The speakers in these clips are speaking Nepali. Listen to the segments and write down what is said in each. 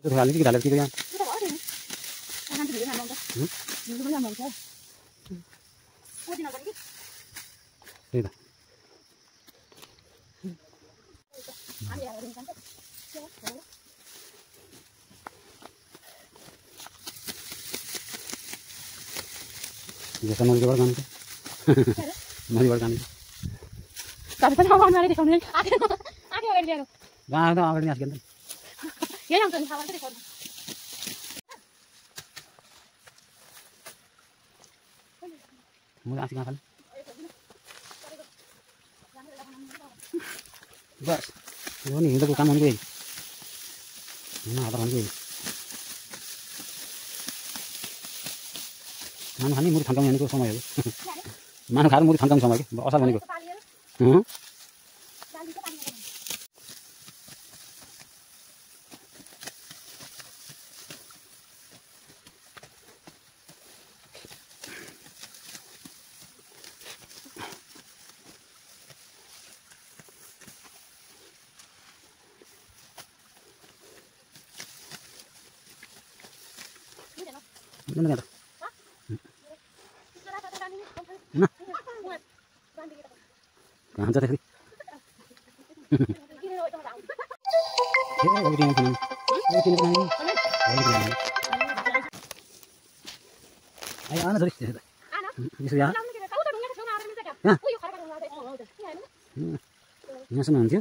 Tôi thằng cái đàn kia nha. Đây này. Giờ sao nói cái bác ăn chứ? Nói bác ăn. Tapi kan hawan hari di sana. Akhir hari dia. Gak ada akhirnya sekian. Ya yang kan hawan di sana. Mulai asik ngakal. Bas. Ini kita bukan mau nih. Mana apa kan nih? Mana hani murid thangkang ini ko sama ya. Mana khar murid thangkang sama ya. Asal bani ko. Mana kan? Nah. Kan jadi. Ayo ana sorry. Bisa ya. Ini sama nanti.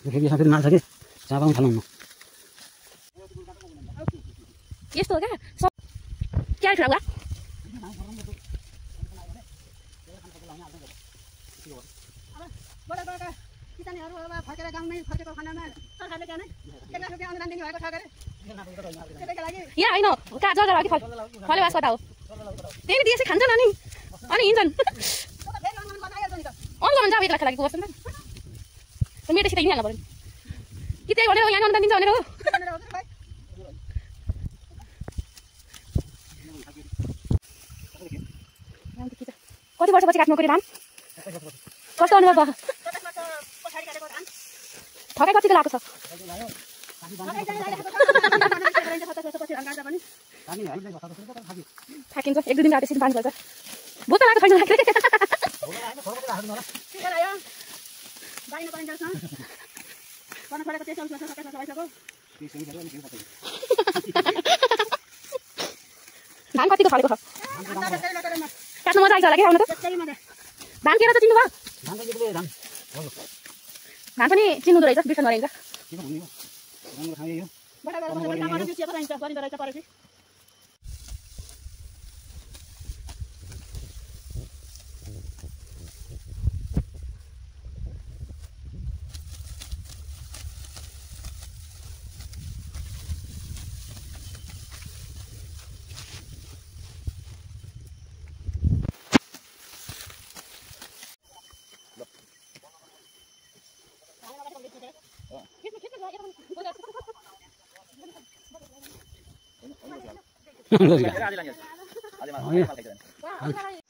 Oke bisa sampai mana saja. Siapa yang tolong? Yes tuh kan. So, क्या खराब हुआ? बड़ा किसानहरु अब फर्केर गाउँमै फर्केको खानामा सरकारले क्या नै 1 लाख रुपैयाँ अनुदान दिने भएको छ गरे त्यसैको लागि यहाँ हैन का जग्गा लागि फले वास कता हो त्यही नि दिएपछि खान्छन् अनि हिँड्छन् अनलाइन जाऊ 1 लाख लागि बस्छन् त मेरो सिधै हिँड्न पर्यो कि त्यही भनेर यहाँ अनुदान दिन्छ भनेर हो कति वर्षपछि काट्नु पर्यो धान कस्तो अनुभव भयो ठकै कतिको लागेको छ थाकिन्छ 1-2 दिन काटेपछि पानी पर्छ भूत लागेको छैन धान कतिको फलेको छ काट्नु मजा आइछ होला के आउनु त धान केरा त चिन्नु भयो धान पनि चिन्नुहुँदो रहेछ बिर्सन गरिन्छ Ada